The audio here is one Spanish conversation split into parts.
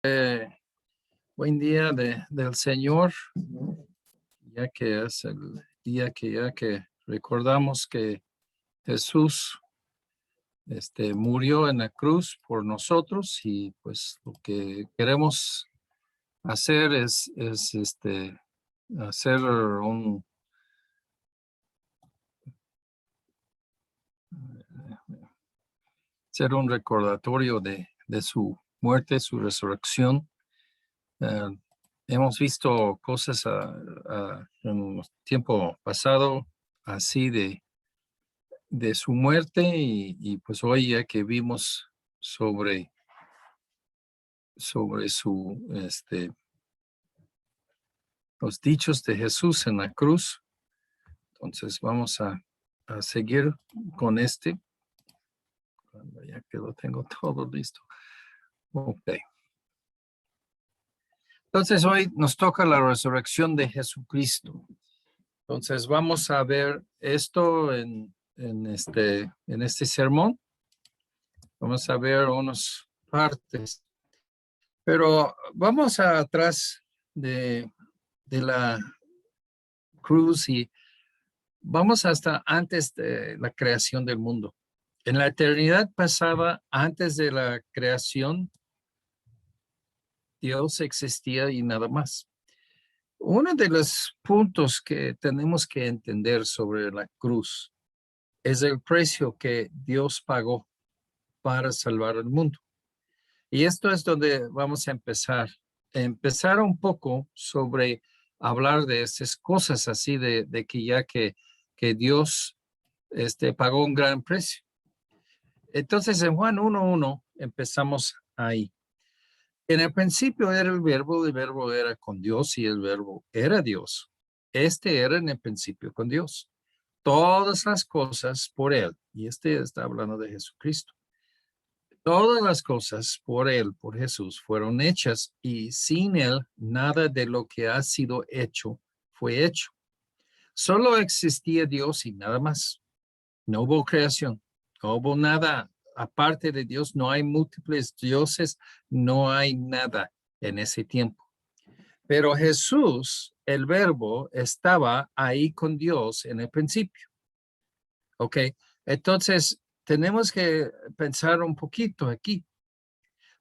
Buen día del Señor, ya que es el día que recordamos que Jesús murió en la cruz por nosotros, y pues lo que queremos hacer es hacer un recordatorio de su muerte, su resurrección. Hemos visto cosas en el tiempo pasado así de su muerte, y pues hoy ya que vimos sobre su los dichos de Jesús en la cruz. Entonces vamos a seguir con ya que lo tengo todo listo. Ok. Entonces hoy nos toca la resurrección de Jesucristo. Entonces vamos a ver esto en este sermón. Vamos a ver unas partes, pero vamos atrás de la cruz y vamos hasta antes de la creación del mundo. En la eternidad pasada, antes de la creación, Dios existía y nada más. Uno de los puntos que tenemos que entender sobre la cruz es el precio que Dios pagó para salvar al mundo. Y esto es donde vamos a empezar un poco sobre hablar de estas cosas así de que ya que Dios pagó un gran precio. Entonces en Juan 1:1 empezamos ahí. En el principio era el verbo era con Dios y el verbo era Dios. Era en el principio con Dios. Todas las cosas por él, y está hablando de Jesucristo. Todas las cosas por él, por Jesús, fueron hechas, y sin él nada de lo que ha sido hecho fue hecho. Solo existía Dios y nada más. No hubo creación, no hubo nada aparte de Dios, no hay múltiples dioses, no hay nada en ese tiempo. Pero Jesús, el verbo, estaba ahí con Dios en el principio. Ok, entonces tenemos que pensar un poquito aquí.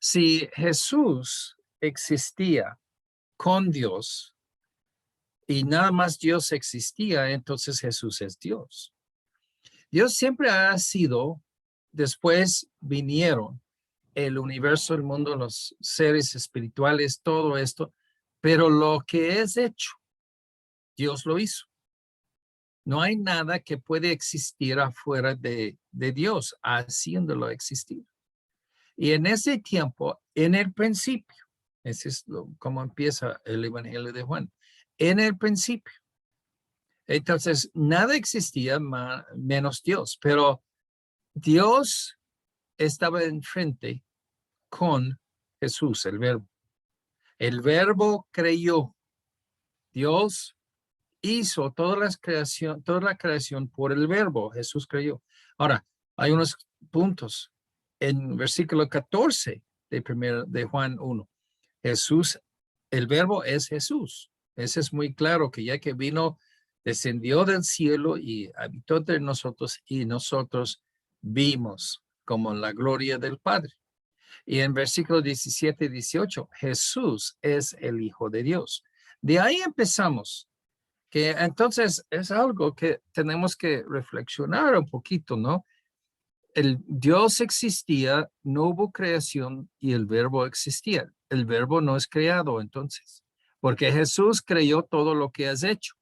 Si Jesús existía con Dios y nada más Dios existía, entonces Jesús es Dios. Dios siempre ha sido, después vinieron el universo, el mundo, los seres espirituales, todo esto, pero lo que es hecho, Dios lo hizo. No hay nada que puede existir afuera de Dios, haciéndolo existir. Y en ese tiempo, en el principio, ese es como empieza el Evangelio de Juan, en el principio. Entonces, nada existía menos Dios, pero Dios estaba enfrente con Jesús, el verbo. El verbo creyó. Dios hizo toda la creación por el verbo. Jesús creyó. Ahora, hay unos puntos. En versículo 14 de Juan 1, Jesús, el verbo es Jesús. Ese es muy claro, que ya que vino, descendió del cielo y habitó entre nosotros, y nosotros vimos como la gloria del Padre. Y en versículos 17 y 18, Jesús es el Hijo de Dios. De ahí empezamos, que entonces es algo que tenemos que reflexionar un poquito, ¿no? El Dios existía, no hubo creación y el verbo existía. El verbo no es creado entonces, porque Jesús creyó todo lo que has hecho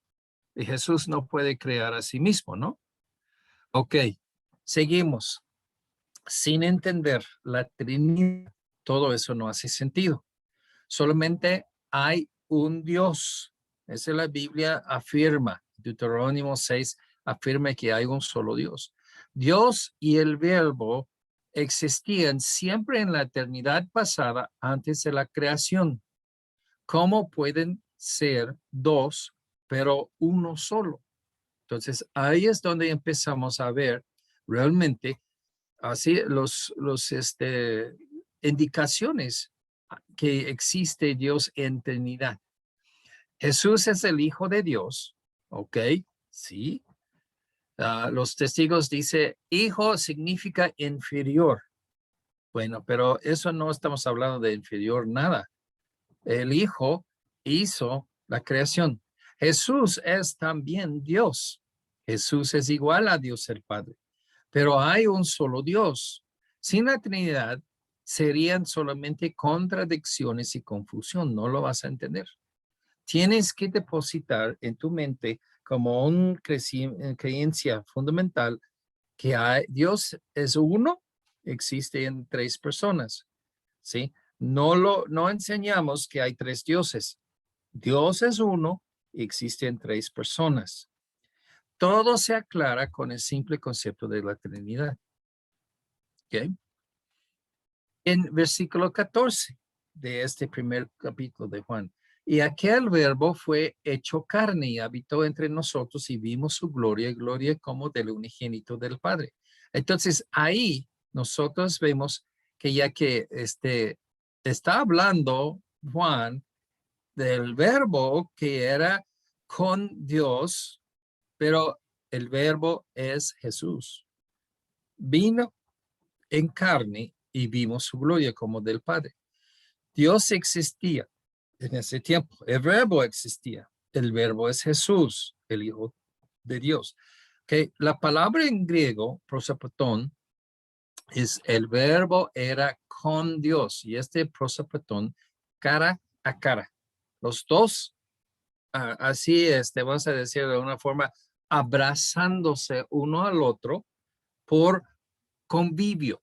y Jesús no puede crear a sí mismo, ¿no? Ok, seguimos. Sin entender la Trinidad, todo eso no hace sentido. Solamente hay un Dios. Esa es la Biblia afirma. Deuterónimo 6 afirma que hay un solo Dios. Dios y el verbo existían siempre en la eternidad pasada, antes de la creación. ¿Cómo pueden ser dos, pero uno solo? Entonces, ahí es donde empezamos a ver realmente así los indicaciones que existe Dios en Trinidad. Jesús es el Hijo de Dios, ¿ok? Sí. Los testigos dicen, hijo significa inferior. Bueno, pero eso no estamos hablando de inferior nada. El Hijo hizo la creación. Jesús es también Dios. Jesús es igual a Dios el Padre. Pero hay un solo Dios. Sin la Trinidad serían solamente contradicciones y confusión. No lo vas a entender. Tienes que depositar en tu mente como una creencia fundamental que Dios es uno, existe en tres personas, ¿sí? No enseñamos que hay tres dioses. Dios es uno, existe en tres personas. Todo se aclara con el simple concepto de la Trinidad. ¿Ok? En versículo 14 de este primer capítulo de Juan. Y aquel verbo fue hecho carne y habitó entre nosotros y vimos su gloria, gloria como del unigénito del Padre. Entonces ahí nosotros vemos que ya que está hablando Juan del verbo que era con Dios, pero el verbo es Jesús. Vino en carne y vimos su gloria como del Padre. Dios existía en ese tiempo. El verbo existía. El verbo es Jesús, el Hijo de Dios. Okay. La palabra en griego, prosopotón, es el verbo era con Dios. Y este prosopotón, cara a cara. Los dos, así vamos a decir de una forma, abrazándose uno al otro por convivio.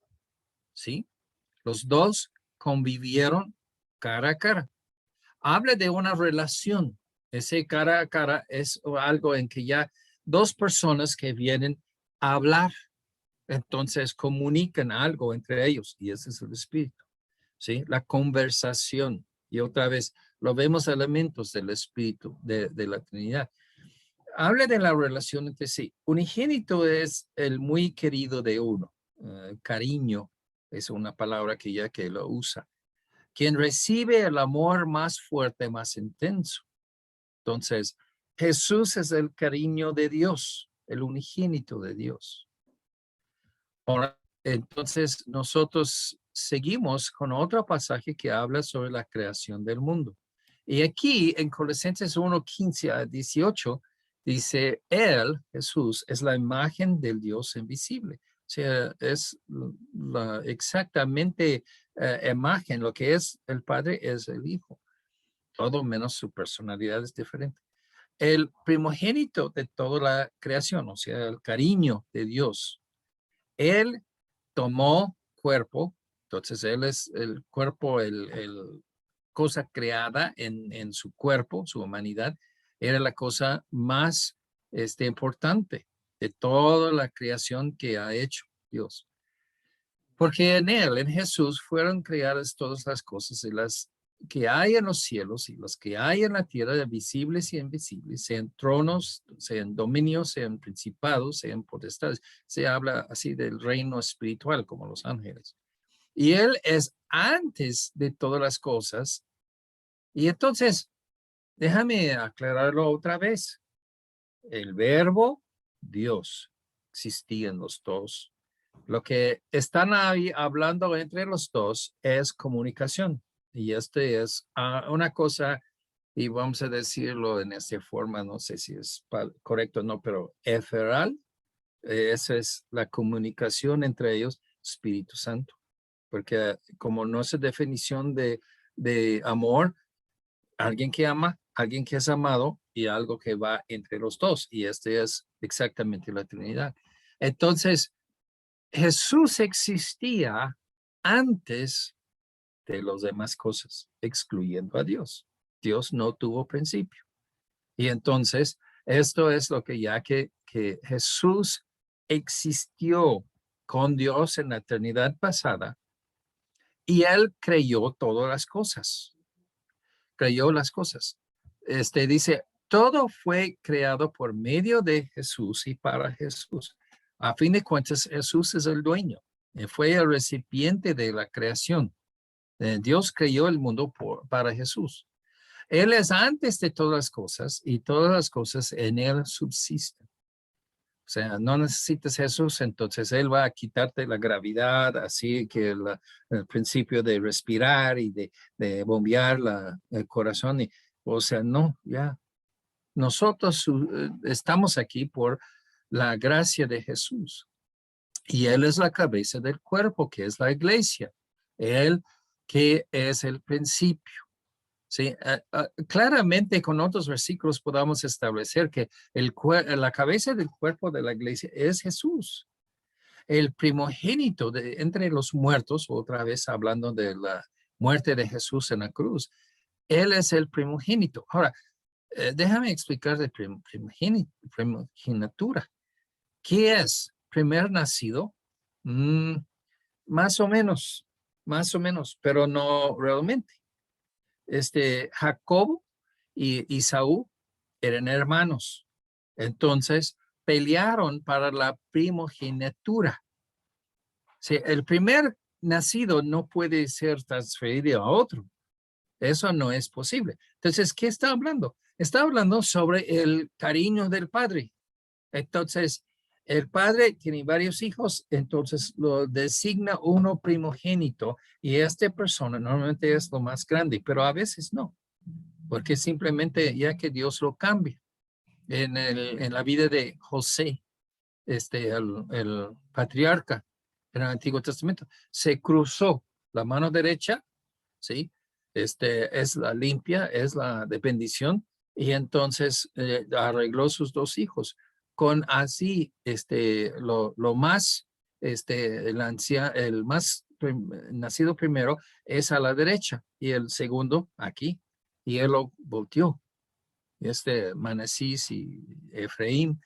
¿Sí? Los dos convivieron cara a cara. Habla de una relación. Ese cara a cara es algo en que ya dos personas que vienen a hablar, entonces comunican algo entre ellos y ese es el espíritu. ¿Sí? La conversación. Y otra vez, lo vemos elementos del espíritu de la Trinidad. Habla de la relación entre sí. Unigénito es el muy querido de uno. Cariño es una palabra que ya que lo usa. Quien recibe el amor más fuerte, más intenso. Entonces, Jesús es el cariño de Dios, el unigénito de Dios. Ahora, entonces, nosotros seguimos con otro pasaje que habla sobre la creación del mundo. Y aquí en Colosenses 1:15 a 18 dice, Él, Jesús, es la imagen del Dios invisible. O sea, es exactamente imagen. Lo que es el Padre es el Hijo. Todo menos su personalidad es diferente. El primogénito de toda la creación, o sea, el cariño de Dios. Él tomó cuerpo, entonces Él es el cuerpo, el cosa creada en su cuerpo, su humanidad, era la cosa más importante de toda la creación que ha hecho Dios. Porque en Él, en Jesús, fueron creadas todas las cosas, y las que hay en los cielos y las que hay en la tierra, visibles y invisibles, sean tronos, sean dominios, sean principados, sean potestades. Se habla así del reino espiritual como los ángeles. Y Él es antes de todas las cosas. Y entonces, déjame aclararlo otra vez. El verbo Dios existía en los dos. Lo que están ahí hablando entre los dos es comunicación. Y es una cosa, y vamos a decirlo en esta forma, no sé si es correcto o no, pero eferal, esa es la comunicación entre ellos, Espíritu Santo. Porque como no es definición de amor, alguien que ama, alguien que es amado y algo que va entre los dos. Y este es exactamente la Trinidad. Entonces, Jesús existía antes de las demás cosas, excluyendo a Dios. Dios no tuvo principio. Y entonces, esto es lo que ya que Jesús existió con Dios en la eternidad pasada y él creyó todas las cosas. Creyó las cosas. Dice, todo fue creado por medio de Jesús y para Jesús. A fin de cuentas, Jesús es el dueño. Fue el recipiente de la creación. Dios creó el mundo para Jesús. Él es antes de todas las cosas y todas las cosas en Él subsisten. O sea, no necesitas Jesús, entonces Él va a quitarte la gravedad, así que el principio de respirar y de bombear el corazón. O sea, no, ya. Nosotros estamos aquí por la gracia de Jesús. Y Él es la cabeza del cuerpo, que es la iglesia. Él que es el principio. Sí, claramente con otros versículos podamos establecer que la cabeza del cuerpo de la iglesia es Jesús, el primogénito entre los muertos, otra vez hablando de la muerte de Jesús en la cruz. Él es el primogénito. Ahora, déjame explicar de primogenitura. ¿Qué es? Primer nacido. Más o menos, pero no realmente. Jacob y Esaú eran hermanos. Entonces pelearon para la primogenitura. Sí, el primer nacido no puede ser transferido a otro. Eso no es posible. Entonces, ¿qué está hablando? Está hablando sobre el cariño del padre. Entonces, el padre tiene varios hijos, entonces lo designa uno primogénito y esta persona normalmente es lo más grande, pero a veces no, porque simplemente ya que Dios lo cambia. En la vida de José, el patriarca en el Antiguo Testamento, se cruzó la mano derecha, ¿sí? Es la limpia, es la de bendición, y entonces arregló sus dos hijos con así lo más el más nacido primero es a la derecha y el segundo aquí, y él lo volteó. Manasís y Efraín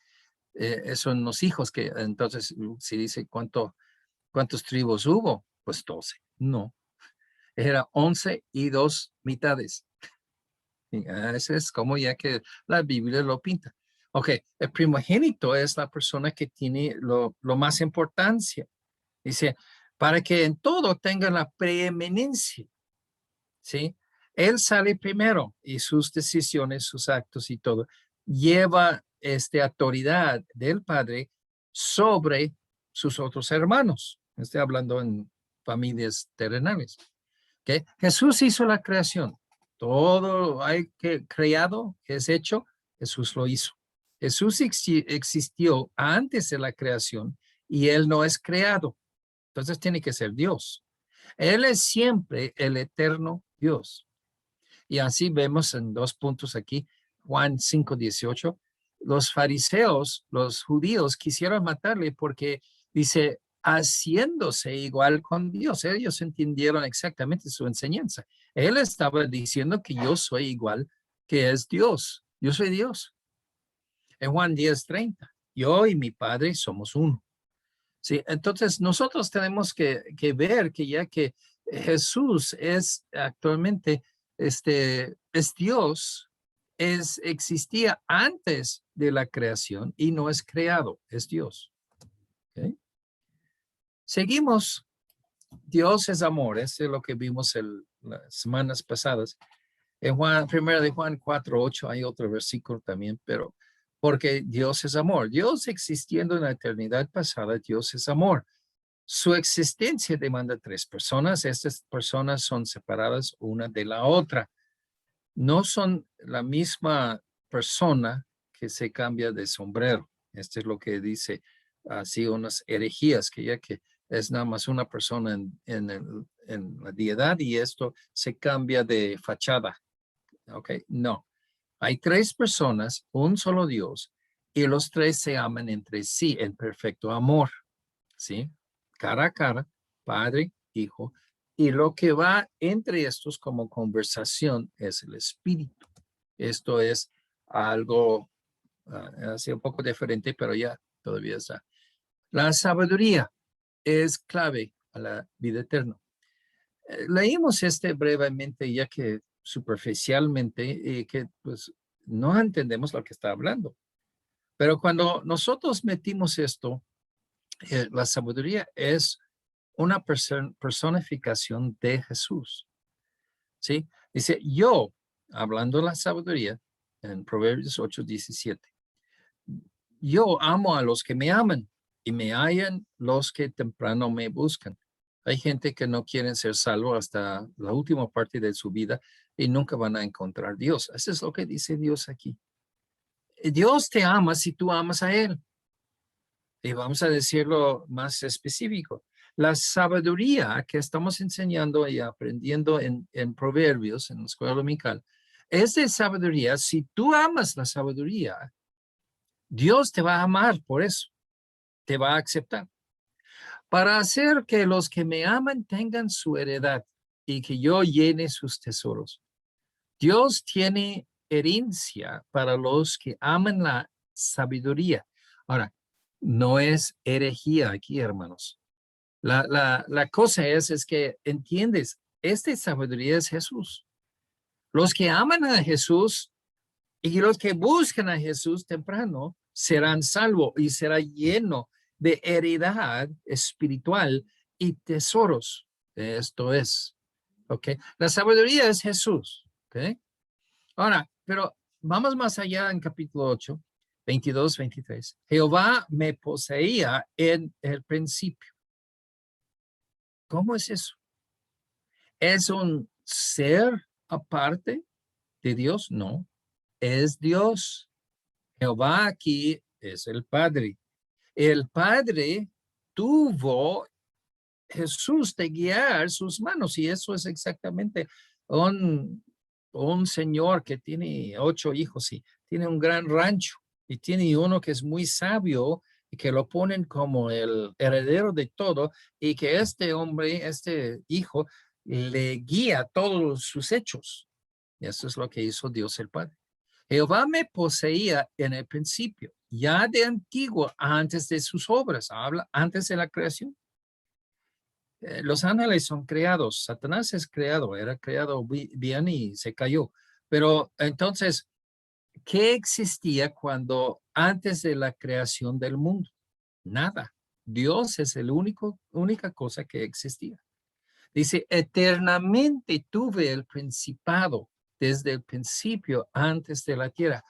son los hijos que entonces si dice cuántos tribus hubo, pues 12. No, era 11 y 2 mitades. Ese es como ya que la Biblia lo pinta. Ok, el primogénito es la persona que tiene lo más importancia. Dice, para que en todo tenga la preeminencia. ¿Sí? Él sale primero y sus decisiones, sus actos y todo, lleva autoridad del Padre sobre sus otros hermanos. Estoy hablando en familias terrenales. ¿Okay? Jesús hizo la creación. Todo hay creado, que es hecho, Jesús lo hizo. Jesús existió antes de la creación y él no es creado. Entonces tiene que ser Dios. Él es siempre el eterno Dios. Y así vemos en 2 puntos aquí, Juan 5:18, los fariseos, los judíos quisieron matarle porque dice, haciéndose igual con Dios. Ellos entendieron exactamente su enseñanza. Él estaba diciendo que yo soy igual que es Dios. Yo soy Dios. En Juan 10:30, yo y mi Padre somos uno. Sí, entonces nosotros tenemos que ver que ya que Jesús es actualmente, es Dios, existía antes de la creación y no es creado, es Dios. ¿Okay? Seguimos, Dios es amor, es lo que vimos las semanas pasadas. En primero de Juan 4:8 hay otro versículo también, pero porque Dios es amor. Dios existiendo en la eternidad pasada, Dios es amor. Su existencia demanda 3 personas. Estas personas son separadas una de la otra. No son la misma persona que se cambia de sombrero. Esto es lo que dice así unas herejías, que ya que es nada más una persona en la deidad y esto se cambia de fachada. ¿Ok? No. Hay 3 personas, un solo Dios, y los 3 se aman entre sí en perfecto amor. ¿Sí? Cara a cara, Padre, Hijo, y lo que va entre estos como conversación es el Espíritu. Esto es algo así un poco diferente, pero ya todavía está. La sabiduría es clave a la vida eterna. Leímos brevemente, ya que superficialmente, que pues no entendemos lo que está hablando. Pero cuando nosotros metimos esto, la sabiduría es una personificación de Jesús. ¿Sí? Dice, yo, hablando de la sabiduría, en Proverbios 8:17, yo amo a los que me aman y me hallan los que temprano me buscan. Hay gente que no quieren ser salvo hasta la última parte de su vida y nunca van a encontrar a Dios. Eso es lo que dice Dios aquí. Dios te ama si tú amas a Él. Y vamos a decirlo más específico. La sabiduría que estamos enseñando y aprendiendo en Proverbios, en la escuela dominical, es de sabiduría. Si tú amas la sabiduría, Dios te va a amar por eso, te va a aceptar. Para hacer que los que me aman tengan su heredad y que yo llene sus tesoros. Dios tiene herencia para los que aman la sabiduría. Ahora, no es herejía aquí, hermanos. La cosa es que, ¿entiendes? Esta sabiduría es Jesús. Los que aman a Jesús y los que buscan a Jesús temprano serán salvos y será lleno de heredad espiritual y tesoros. Esto es, ¿ok? La sabiduría es Jesús, ¿ok? Ahora, pero vamos más allá en capítulo 8, 22, 23. Jehová me poseía en el principio. ¿Cómo es eso? ¿Es un ser aparte de Dios? No, es Dios. Jehová aquí es el Padre. El Padre tuvo Jesús de guiar sus manos y eso es exactamente un, un señor que tiene 8 hijos y tiene un gran rancho y tiene uno que es muy sabio y que lo ponen como el heredero de todo y que este hombre, este hijo, le guía todos sus hechos. Y eso es lo que hizo Dios el Padre. Jehová me poseía en el principio, ya de antiguo, antes de sus obras, habla antes de la creación. Los ángeles son creados, Satanás es creado, era creado bien y se cayó. Pero entonces, ¿qué existía cuando antes de la creación del mundo? Nada. Dios es la única cosa que existía. Dice, eternamente tuve el principado desde el principio antes de la tierra.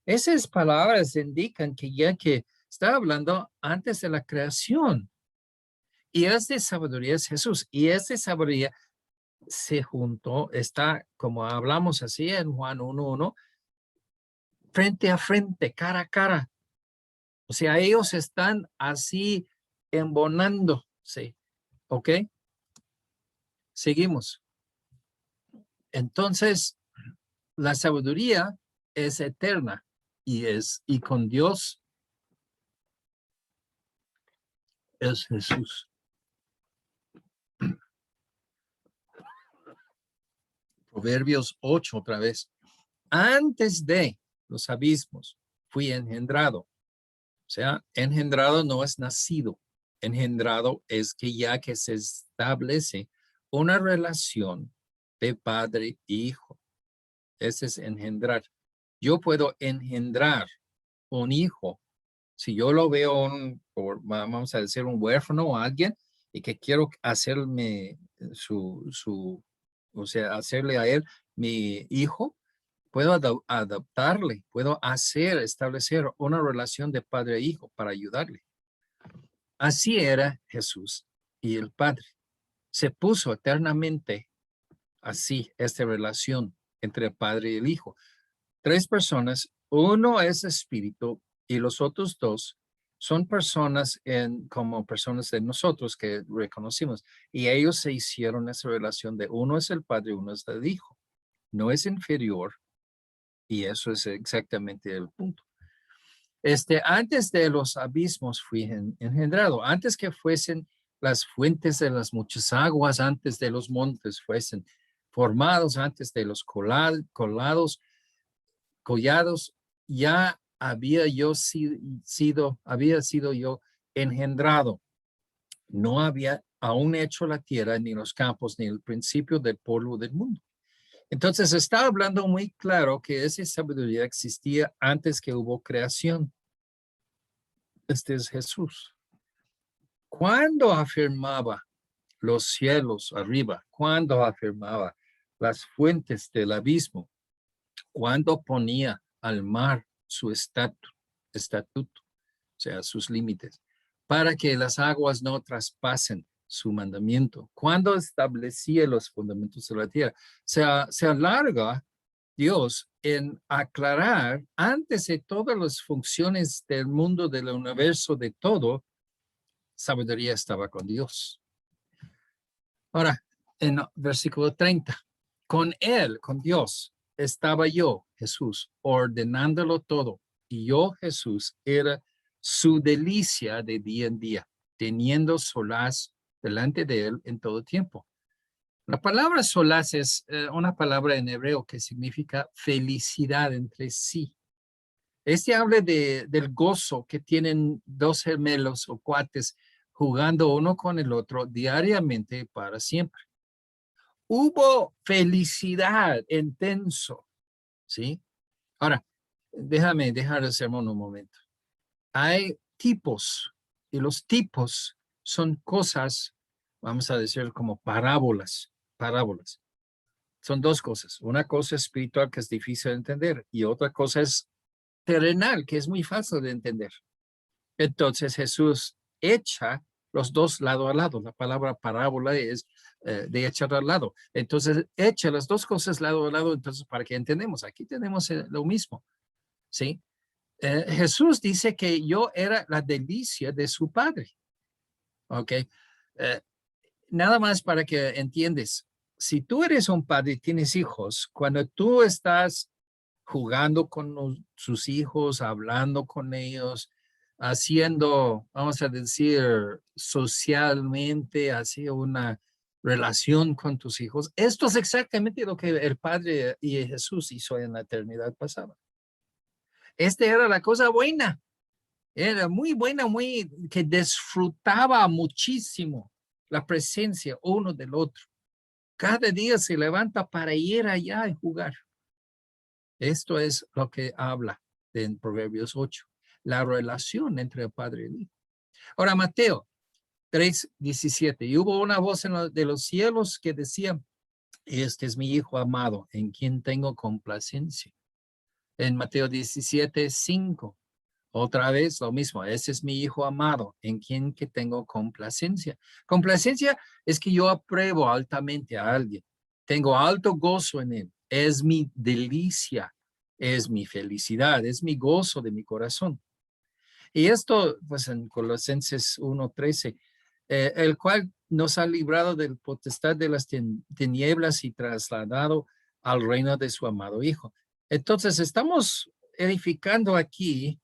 Esas palabras indican que ya que está hablando antes de la creación. Y este sabiduría es Jesús. Y esta sabiduría se juntó, está como hablamos así en Juan 1:1, frente a frente, cara a cara. O sea, ellos están así embonándose. ¿Ok? Seguimos. Entonces, la sabiduría es eterna y con Dios es Jesús. Proverbios 8 otra vez. Antes de los abismos fui engendrado. O sea, engendrado no es nacido. Engendrado es que ya que se establece una relación de padre e hijo. Ese es engendrar. Yo puedo engendrar un hijo. Si yo lo veo, vamos a decir, un huérfano o alguien, y que quiero hacerme o sea, hacerle a él mi hijo, puedo adaptarle, puedo establecer una relación de padre e hijo para ayudarle. Así era Jesús y el Padre. Se puso eternamente así esta relación entre el Padre y el Hijo. 3 personas, uno es espíritu y los otros 2 son personas como personas de nosotros que reconocimos. Y ellos se hicieron esa relación de uno es el Padre, uno es el Hijo. No es inferior y eso es exactamente el punto. Antes de los abismos fui engendrado, antes que fuesen las fuentes de las muchas aguas, antes de los montes fuesen formados, antes de los collados, ya había sido yo engendrado. No había aún hecho la tierra, ni los campos, ni el principio del polvo del mundo. Entonces está hablando muy claro que esa sabiduría existía antes que hubo creación. Este es Jesús. Cuando afirmaba los cielos arriba, cuando afirmaba las fuentes del abismo, cuando ponía al mar su estatuto, o sea, sus límites, para que las aguas no traspasen su mandamiento, cuando establecía los fundamentos de la tierra. Se alarga Dios en aclarar antes de todas las funciones del mundo, del universo, de todo, sabiduría estaba con Dios. Ahora, en versículo 30, con él, con Dios, estaba yo, Jesús, ordenándolo todo. Y yo, Jesús, era su delicia de día en día, teniendo solaz delante de él en todo tiempo. La palabra solaz es una palabra en hebreo que significa felicidad entre sí. Este habla del gozo que tienen dos gemelos o cuates jugando uno con el otro diariamente para siempre. Hubo felicidad intenso, ¿sí? Ahora, déjame dejar el sermón un momento. Hay tipos y los tipos son cosas, vamos a decir, como parábolas. Son dos cosas. Una cosa espiritual que es difícil de entender y otra cosa es terrenal, que es muy fácil de entender. Entonces Jesús echa los dos lado a lado. La palabra parábola es de echar al lado. Entonces echa las dos cosas lado a lado, entonces para que entendemos. Aquí tenemos lo mismo, ¿sí? Jesús dice que yo era la delicia de su padre, ¿ok? Nada más para que entiendes. Si tú eres un padre y tienes hijos, cuando tú estás jugando con sus hijos, hablando con ellos, haciendo, vamos a decir, socialmente, así una relación con tus hijos. Esto es exactamente lo que el Padre y Jesús hizo en la eternidad pasada. Esta era la cosa buena. Era muy buena, muy que disfrutaba muchísimo la presencia uno del otro. Cada día se levanta para ir allá y jugar. Esto es lo que habla en Proverbios 8, la relación entre el padre y el hijo. Ahora, Mateo 3:17, y hubo una voz de los cielos que decía, este es mi hijo amado, en quien tengo complacencia. En Mateo 17:5, otra vez lo mismo, ese es mi hijo amado, en quien que tengo complacencia. Complacencia es que yo apruebo altamente a alguien, tengo alto gozo en él, es mi delicia, es mi felicidad, es mi gozo de mi corazón. Y esto, pues en Colosenses 1:13, el cual nos ha librado del potestad de las tinieblas y trasladado al reino de su amado Hijo. Entonces, estamos edificando aquí,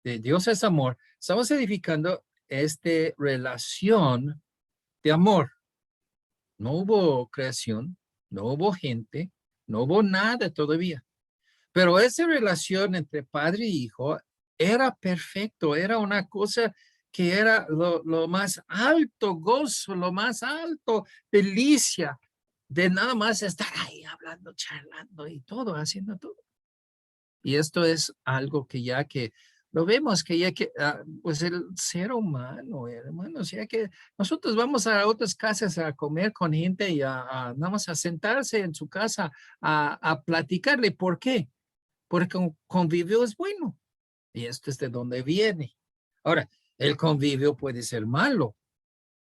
de Dios es amor, estamos edificando esta relación de amor. No hubo creación, no hubo gente, no hubo nada todavía. Pero esa relación entre padre y hijo era perfecto, era una cosa que era lo más alto gozo, lo más alto delicia de nada más estar ahí hablando, charlando y todo, haciendo todo. Y esto es algo que ya que lo vemos, que ya que, pues el ser humano, hermanos, ya que nosotros vamos a otras casas a comer con gente y nada más a sentarse en su casa a platicarle. ¿Por qué? Porque un convivio es bueno. Y esto es de donde viene. Ahora, el convivio puede ser malo.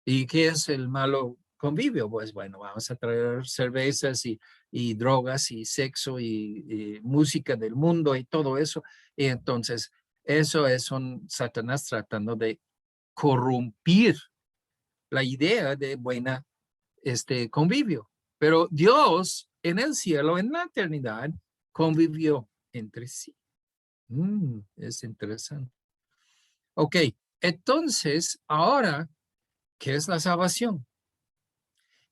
¿Y qué es el malo convivio? Pues bueno, vamos a traer cervezas y drogas y sexo y música del mundo y todo eso. Y entonces, eso es un Satanás tratando de corrompir la idea de buena convivio. Pero Dios en el cielo, en la eternidad, convivió entre sí. Es interesante. Ok, entonces, ahora, ¿qué es la salvación?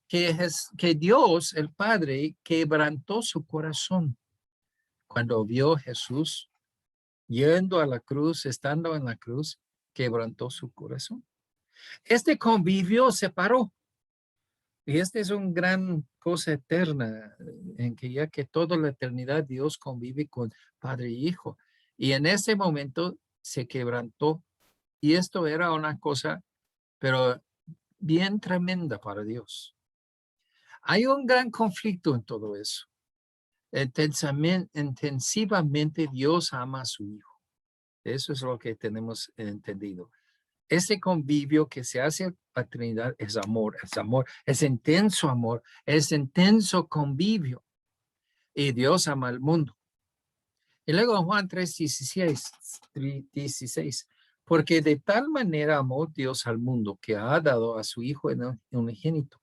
Que Dios, el Padre, quebrantó su corazón cuando vio a Jesús yendo a la cruz, estando en la cruz, quebrantó su corazón. Este convivio se paró. Y este es un gran cosa eterna, en que ya que toda la eternidad Dios convive con Padre y Hijo. Y en ese momento se quebrantó. Y esto era una cosa, pero bien tremenda para Dios. Hay un gran conflicto en todo eso. Intensivamente Dios ama a su Hijo. Eso es lo que tenemos entendido. Ese convivio que se hace a la Trinidad es amor, es intenso convivio. Y Dios ama al mundo. Y luego en Juan 3:16, porque de tal manera amó Dios al mundo que ha dado a su Hijo unigénito,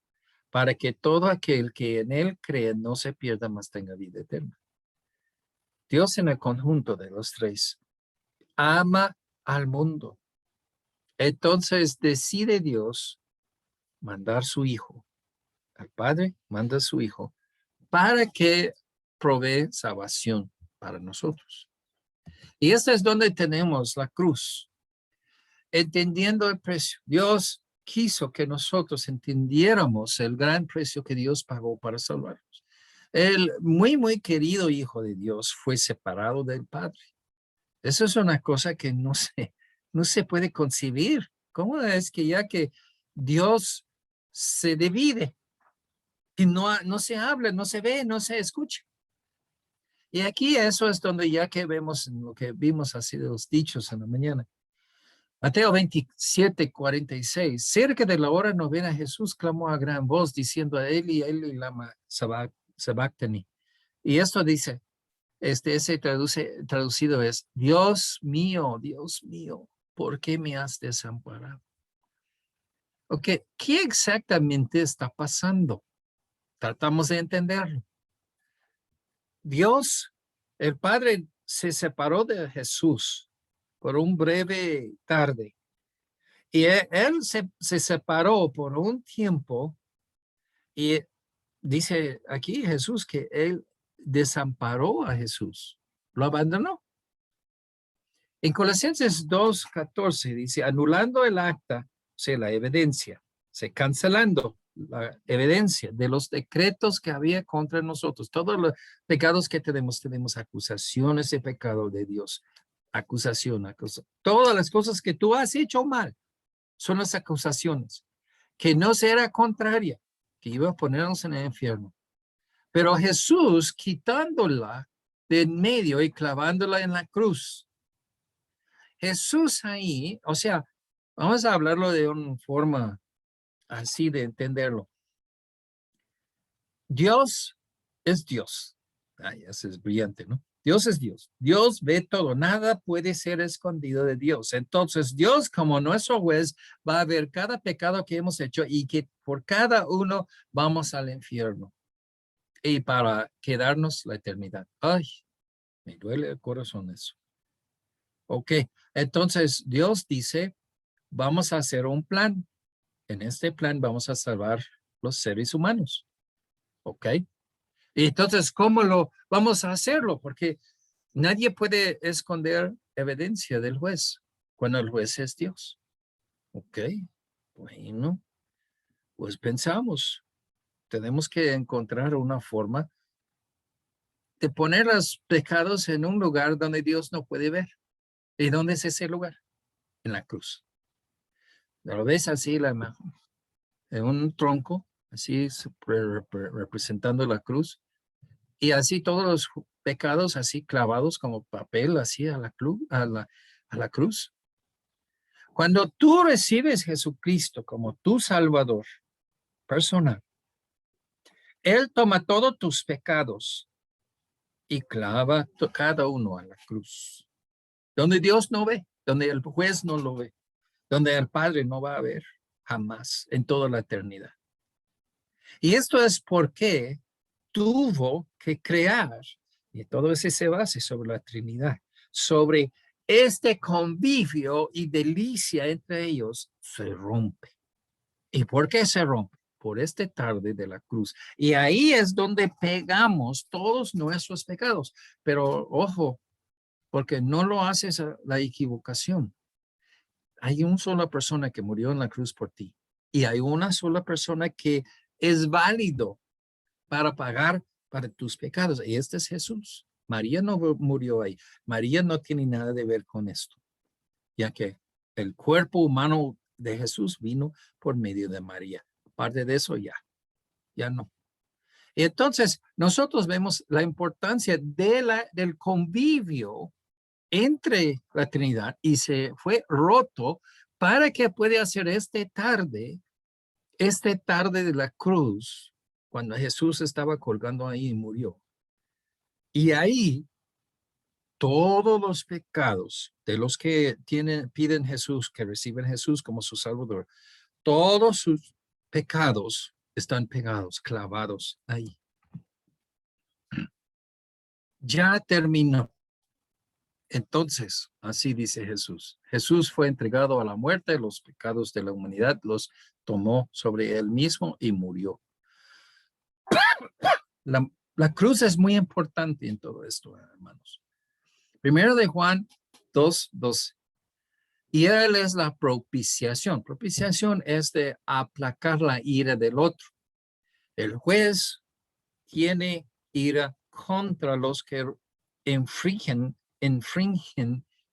para que todo aquel que en él cree no se pierda, mas tenga vida eterna. Dios en el conjunto de los tres ama al mundo. Entonces decide Dios mandar su Hijo. Al Padre manda a su Hijo para que provee salvación para nosotros. Y esta es donde tenemos la cruz. Entendiendo el precio. Dios quiso que nosotros entendiéramos el gran precio que Dios pagó para salvarnos. El muy, muy querido Hijo de Dios fue separado del Padre. Eso es una cosa que no se puede concebir. ¿Cómo es que ya que Dios se divide y no se habla, no se ve, no se escucha? Y aquí eso es donde ya que vemos lo que vimos así de los dichos en la mañana. Mateo 27:46. Cerca de la hora novena, Jesús clamó a gran voz diciendo a Eli, Eli, lama sabactani. Y esto dice, ese traducido es, Dios mío, ¿por qué me has desamparado? Ok, ¿qué exactamente está pasando? Tratamos de entenderlo. Dios, el Padre, se separó de Jesús por un breve tarde. Y él se separó por un tiempo y dice aquí Jesús que él desamparó a Jesús, lo abandonó. En Colosenses 2:14 dice, anulando el acta, o sea, la evidencia, cancelando la evidencia de los decretos que había contra nosotros, todos los pecados que tenemos acusaciones de pecado de Dios, acusación, todas las cosas que tú has hecho mal son las acusaciones, que no será contraria, que iba a ponernos en el infierno. Pero Jesús quitándola de en medio y clavándola en la cruz. Jesús ahí, o sea, vamos a hablarlo de una forma así de entenderlo. Dios es Dios. Ay, eso es brillante, ¿no? Dios es Dios. Dios ve todo. Nada puede ser escondido de Dios. Entonces, Dios, como nuestro juez, va a ver cada pecado que hemos hecho y que por cada uno vamos al infierno. Y para quedarnos la eternidad. Ay, me duele el corazón eso. Ok, entonces Dios dice, vamos a hacer un plan. En este plan vamos a salvar los seres humanos. Ok. Y entonces, ¿cómo lo vamos a hacerlo? Porque nadie puede esconder evidencia del juez cuando el juez es Dios. Ok, bueno, pues pensamos, tenemos que encontrar una forma de poner los pecados en un lugar donde Dios no puede ver. ¿Y dónde es ese lugar? En la cruz. ¿Lo ves así la imagen? En un tronco, así representando la cruz. Y así todos los pecados así clavados como papel así a la cruz. Cuando tú recibes Jesucristo como tu Salvador personal, Él toma todos tus pecados y clava cada uno a la cruz. Donde Dios no ve, donde el juez no lo ve, donde el Padre no va a ver jamás en toda la eternidad. Y esto es porque tuvo que crear, y todo eso se basa sobre la Trinidad, sobre este convivio y delicia entre ellos se rompe. ¿Y por qué se rompe? Por este tarde de la cruz. Y ahí es donde pegamos todos nuestros pecados. Pero ojo, porque no lo haces a la equivocación. Hay una sola persona que murió en la cruz por ti. Y hay una sola persona que es válido para pagar para tus pecados. Y este es Jesús. María no murió ahí. María no tiene nada de ver con esto, ya que el cuerpo humano de Jesús vino por medio de María. Aparte de eso, ya no. Y entonces, nosotros vemos la importancia del convivio entre la Trinidad y se fue roto para que pueda hacer esta tarde de la cruz, cuando Jesús estaba colgando ahí y murió. Y ahí todos los pecados de los que piden Jesús, que reciben Jesús como su Salvador, todos sus pecados están pegados, clavados ahí. Ya terminó. Entonces, así dice Jesús. Jesús fue entregado a la muerte, los pecados de la humanidad los tomó sobre él mismo y murió. La cruz es muy importante en todo esto, hermanos. Primero de Juan 2:12. Y él es la propiciación. Propiciación es de aplacar la ira del otro. El juez tiene ira contra los que infringen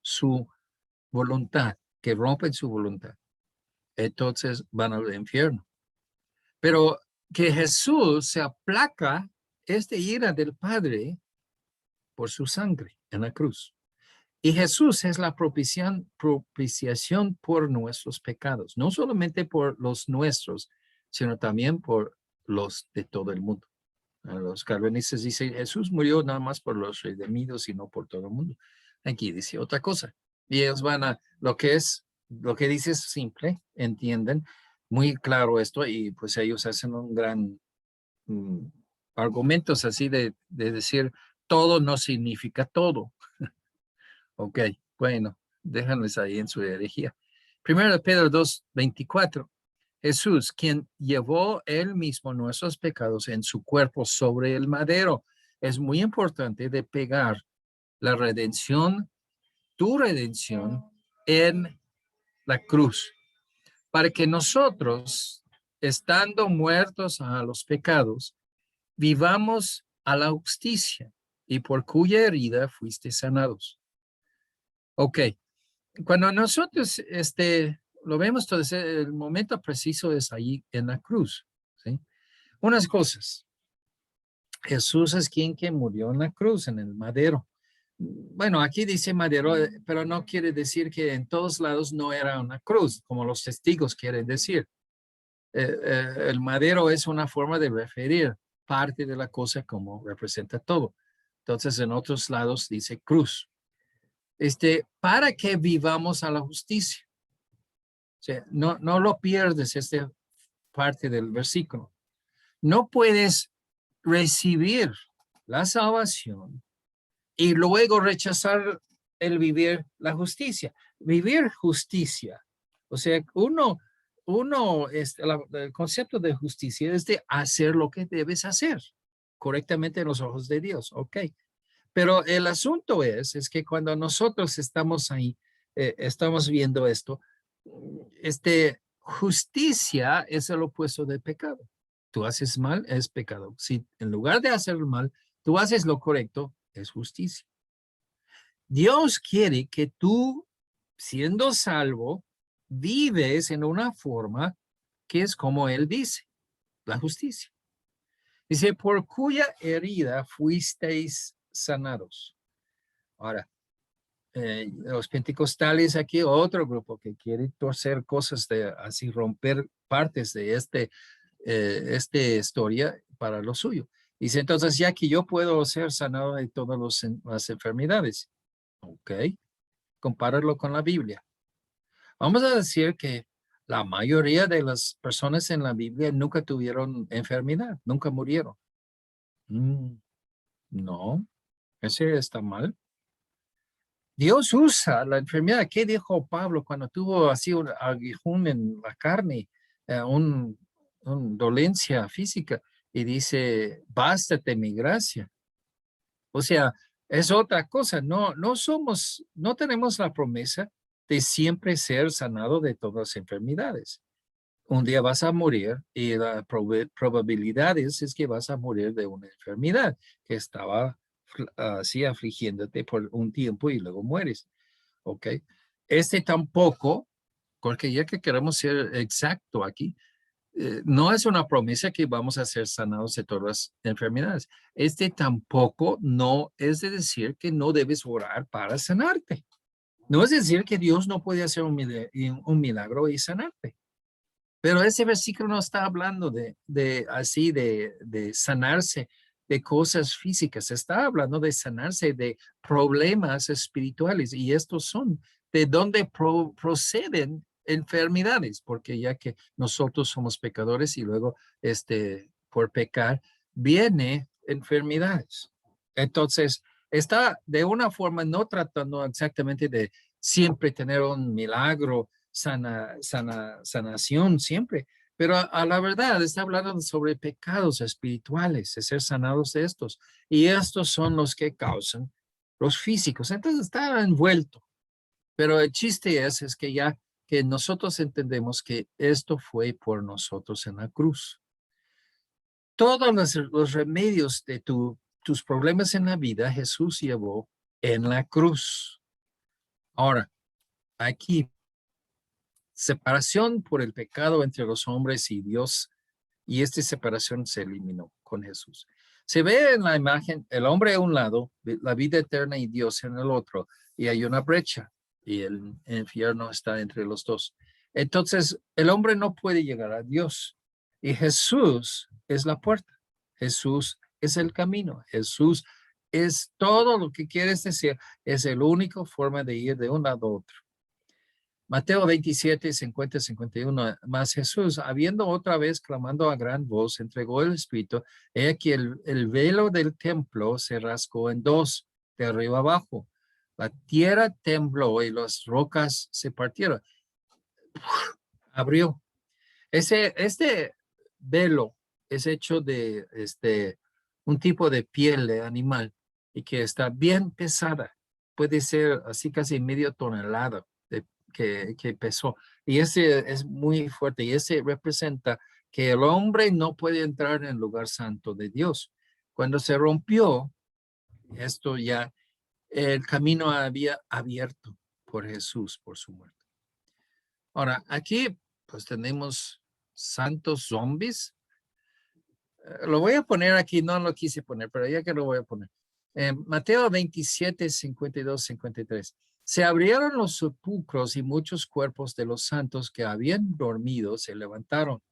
su voluntad, que rompen su voluntad. Entonces van al infierno. Pero que Jesús se aplaca esta ira del Padre por su sangre en la cruz. Y Jesús es la propiciación por nuestros pecados, no solamente por los nuestros, sino también por los de todo el mundo. Los calvinistas dicen, Jesús murió nada más por los redimidos y no por todo el mundo. Aquí dice otra cosa. Y ellos van a, lo que dice es simple, entienden muy claro esto, y pues ellos hacen un gran argumentos así de decir, todo no significa todo. Ok, bueno, déjenles ahí en su herejía. Primero de Pedro 2:24. Jesús, quien llevó él mismo nuestros pecados en su cuerpo sobre el madero. Es muy importante de pegar la redención, tu redención, en la cruz, para que nosotros, estando muertos a los pecados, vivamos a la justicia y por cuya herida fuiste sanados. Ok, cuando nosotros lo vemos, todo el momento preciso es ahí en la cruz, ¿sí? Unas cosas. Jesús es quien que murió en la cruz, en el madero. Bueno, aquí dice madero, pero no quiere decir que en todos lados no era una cruz, como los testigos quieren decir. El madero es una forma de referir parte de la cosa como representa todo. Entonces, en otros lados dice cruz. Para que vivamos a la justicia. O sea, no lo pierdes, esta parte del versículo. No puedes recibir la salvación y luego rechazar el vivir la justicia. Vivir justicia. O sea, el concepto de justicia es de hacer lo que debes hacer correctamente en los ojos de Dios. Ok. Pero el asunto es que cuando nosotros estamos ahí, estamos viendo esto, justicia es el opuesto de pecado. Tú haces mal, es pecado. Si en lugar de hacer mal, tú haces lo correcto, es justicia. Dios quiere que tú, siendo salvo, vives en una forma que es como Él dice, la justicia. Dice, por cuya herida fuisteis sanados. Ahora, los pentecostales aquí, otro grupo que quiere torcer cosas de así, romper partes de esta historia para lo suyo. Dice, entonces, ya que yo puedo ser sanado de todas las enfermedades, ok, compáralo con la Biblia. Vamos a decir que la mayoría de las personas en la Biblia nunca tuvieron enfermedad, nunca murieron. No, ese está mal. Dios usa la enfermedad. ¿Qué dijo Pablo cuando tuvo así un aguijón en la carne, una dolencia física? Y dice, bástate mi gracia. O sea, es otra cosa. No tenemos la promesa de siempre ser sanado de todas las enfermedades. Un día vas a morir y la probabilidad es que vas a morir de una enfermedad que estaba así afligiéndote por un tiempo y luego mueres. ¿Ok? Tampoco porque ya que queremos ser exacto aquí, no es una promesa que vamos a ser sanados de todas las enfermedades. Tampoco no es de decir que no debes orar para sanarte. No es decir que Dios no puede hacer un milagro y sanarte. Pero ese versículo no está hablando de sanarse de cosas físicas. Está hablando de sanarse de problemas espirituales. Y estos son de dónde proceden enfermedades, porque ya que nosotros somos pecadores y luego por pecar viene enfermedades. Entonces, está de una forma no tratando exactamente de siempre tener un milagro, sanación siempre, pero a la verdad está hablando sobre pecados espirituales, de ser sanados de estos, y estos son los que causan los físicos. Entonces está envuelto, pero el chiste es que ya que nosotros entendemos que esto fue por nosotros en la cruz. Todos los remedios de tus problemas en la vida, Jesús llevó en la cruz. Ahora, aquí, separación por el pecado entre los hombres y Dios, y esta separación se eliminó con Jesús. Se ve en la imagen el hombre a un lado, la vida eterna y Dios en el otro, y hay una brecha, y el infierno está entre los dos. Entonces, el hombre no puede llegar a Dios, y Jesús es la puerta. Jesús es el camino. Jesús es todo lo que quieres decir. Es la única forma de ir de un lado a otro. Mateo 27, 50, 51. Mas Jesús, habiendo otra vez clamando a gran voz, entregó el Espíritu. He aquí el velo del templo se rasgó en dos, de arriba abajo. La tierra tembló y las rocas se partieron. Abrió. Este velo es hecho de un tipo de piel de animal y que está bien pesada. Puede ser así casi medio tonelada que pesó. Y ese es muy fuerte y ese representa que el hombre no puede entrar en el lugar santo de Dios. Cuando se rompió, esto ya, el camino había abierto por Jesús, por su muerte. Ahora, aquí pues tenemos santos zombies. Lo voy a poner aquí, no lo quise poner, pero ya que lo voy a poner. Mateo 27, 52, 53. Se abrieron los sepulcros y muchos cuerpos de los santos que habían dormido se levantaron.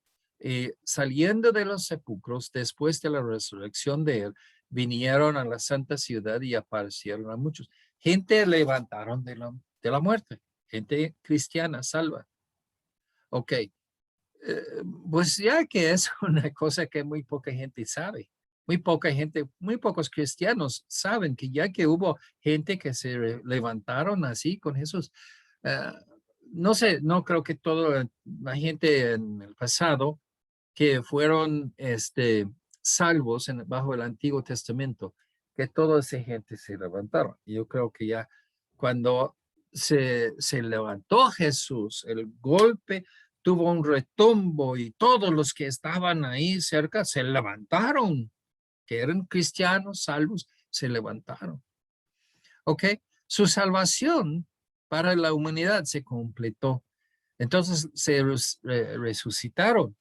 Saliendo de los sepulcros, después de la resurrección de él, vinieron a la santa ciudad y aparecieron a muchos. Gente levantaron de la muerte, gente cristiana salva. Ok, pues ya que es una cosa que muy poca gente sabe. Muy poca gente, muy pocos cristianos saben que ya que hubo gente que se levantaron así con Jesús. eh, no sé, no creo que toda la gente en el pasado que fueron salvos bajo el Antiguo Testamento, que toda esa gente se levantaron. Yo creo que ya cuando se levantó Jesús, el golpe tuvo un retumbo y todos los que estaban ahí cerca se levantaron, que eran cristianos salvos, se levantaron. ¿Ok? Su salvación para la humanidad se completó. Entonces se resucitaron.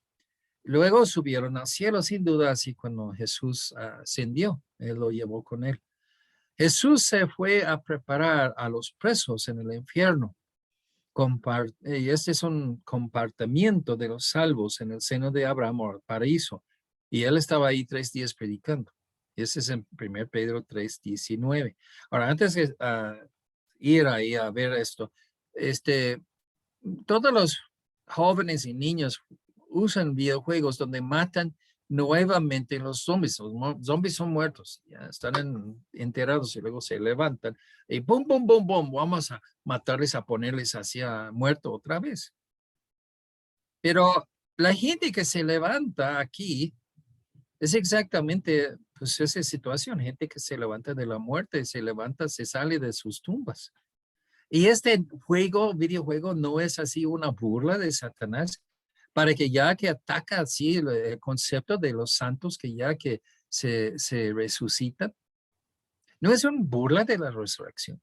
Luego subieron al cielo, sin duda, así cuando Jesús ascendió, él lo llevó con él. Jesús se fue a preparar a los presos en el infierno. Y este es un compartimiento de los salvos en el seno de Abraham o el paraíso. Y él estaba ahí 3 días predicando. Ese es en 1 Pedro 3:19. Ahora, antes de ir ahí a ver esto, todos los jóvenes y niños usan videojuegos donde matan nuevamente los zombies. Los zombies son muertos, ya están enterrados y luego se levantan y bum, bum, bum, bum, vamos a matarles, a ponerles hacia muerto otra vez. Pero la gente que se levanta aquí es exactamente pues esa situación, gente que se levanta de la muerte, se levanta, se sale de sus tumbas. Y este videojuego, no es así una burla de Satanás para que ya que ataca así el concepto de los santos que ya que se resucitan. No es una burla de la resurrección.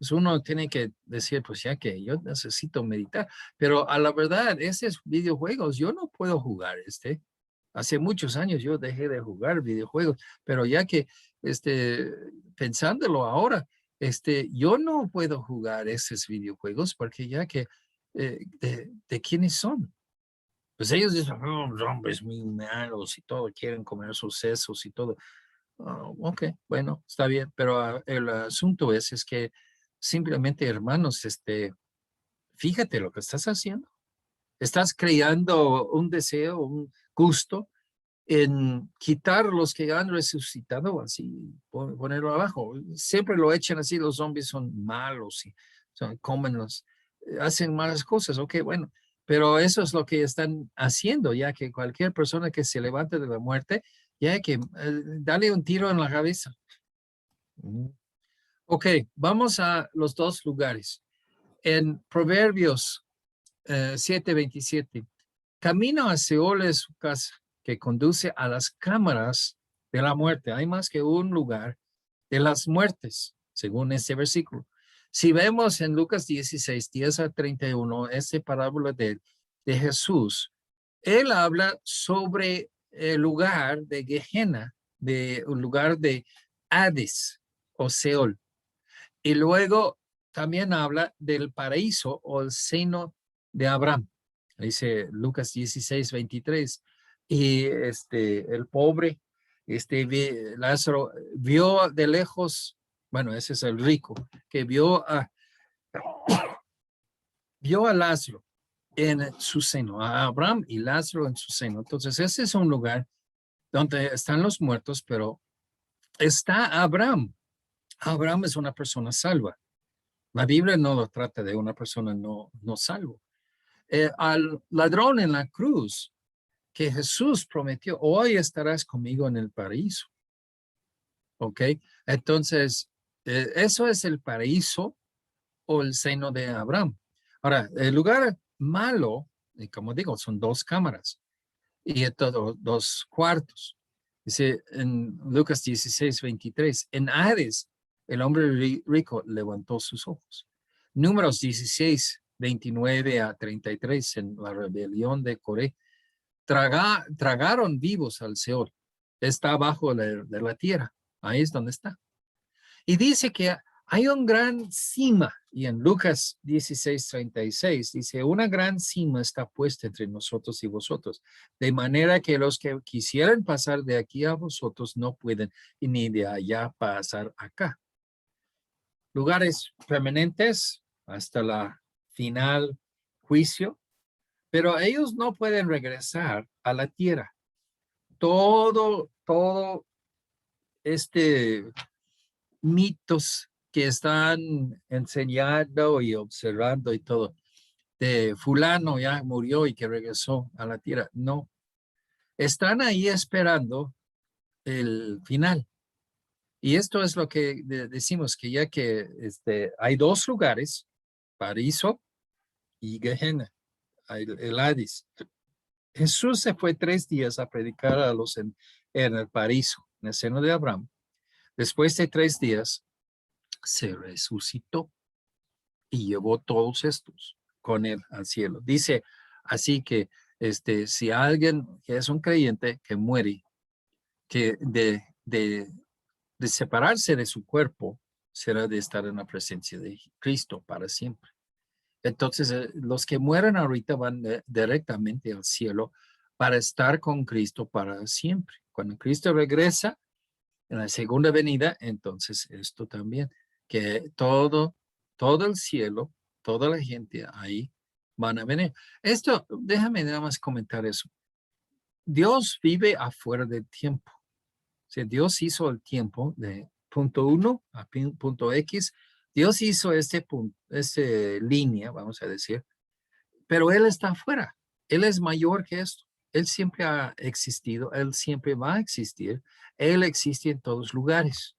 Pues uno tiene que decir, pues ya que yo necesito meditar, pero a la verdad, esos videojuegos, yo no puedo jugar Hace muchos años yo dejé de jugar videojuegos, pero ya que, pensándolo ahora, yo no puedo jugar esos videojuegos porque ya que, ¿de quiénes son? Pues ellos dicen, "Oh, los hombres muy malos y todo, quieren comer sus sesos y todo". Ok, bueno, está bien, pero el asunto es que simplemente, hermanos, fíjate lo que estás haciendo. Estás creando un deseo, un gusto en quitar los que han resucitado, así, ponerlo abajo. Siempre lo echan así, los zombies son malos y comen hacen malas cosas, ok, bueno, pero eso es lo que están haciendo, ya que cualquier persona que se levante de la muerte, ya que dale un tiro en la cabeza. Ok, vamos a los dos lugares. En Proverbios 7:27, camino a Seol es su casa, que conduce a las cámaras de la muerte. Hay más que un lugar de las muertes, según este versículo. Si vemos en Lucas 16:10 a 31, esta parábola de Jesús, él habla sobre el lugar de Gehenna, de un lugar de Hades o Seol. Y luego también habla del paraíso o el seno de Abraham. Dice Lucas 16:23. Y el pobre, Lázaro, vio de lejos, bueno, ese es el rico, que vio a Lázaro en su seno, a Abraham y Lázaro en su seno. Entonces, ese es un lugar donde están los muertos, pero está Abraham. Abraham es una persona salva. La Biblia no lo trata de una persona no salvo. Al ladrón en la cruz, que Jesús prometió, hoy estarás conmigo en el paraíso. ¿Ok? Entonces, eso es el paraíso o el seno de Abraham. Ahora, el lugar malo, y como digo, son dos cámaras y todo, dos cuartos. Dice en Lucas 16:23, en Hades, el hombre rico levantó sus ojos. Números 16:29 a 33, en la rebelión de Coré, tragaron vivos al Seol. Está abajo de la tierra. Ahí es donde está. Y dice que hay un gran cima, y en Lucas 16:36 dice, una gran cima está puesta entre nosotros y vosotros, de manera que los que quisieran pasar de aquí a vosotros no pueden, y ni de allá pasar acá. Lugares permanentes hasta la final juicio, pero ellos no pueden regresar a la tierra. Todo mitos que están enseñando y observando y todo, de fulano ya murió y que regresó a la tierra. No, están ahí esperando el final. Y esto es lo que decimos, que ya que hay dos lugares, paraíso y Gehenna, el Hades. Jesús se fue 3 días a predicar a los en el paraíso, en el seno de Abraham. Después de 3 días, se resucitó y llevó todos estos con él al cielo. Dice así que si alguien que es un creyente que muere, que de separarse de su cuerpo, será de estar en la presencia de Cristo para siempre. Entonces, los que mueren ahorita van directamente al cielo para estar con Cristo para siempre. Cuando Cristo regresa en la segunda venida, entonces esto también, que todo el cielo, toda la gente ahí van a venir. Esto, déjame nada más comentar eso. Dios vive afuera del tiempo. O sea, Dios hizo el tiempo de punto 1 a punto X. Dios hizo este línea, vamos a decir, pero Él está afuera. Él es mayor que esto. Él siempre ha existido, Él siempre va a existir. Él existe en todos lugares.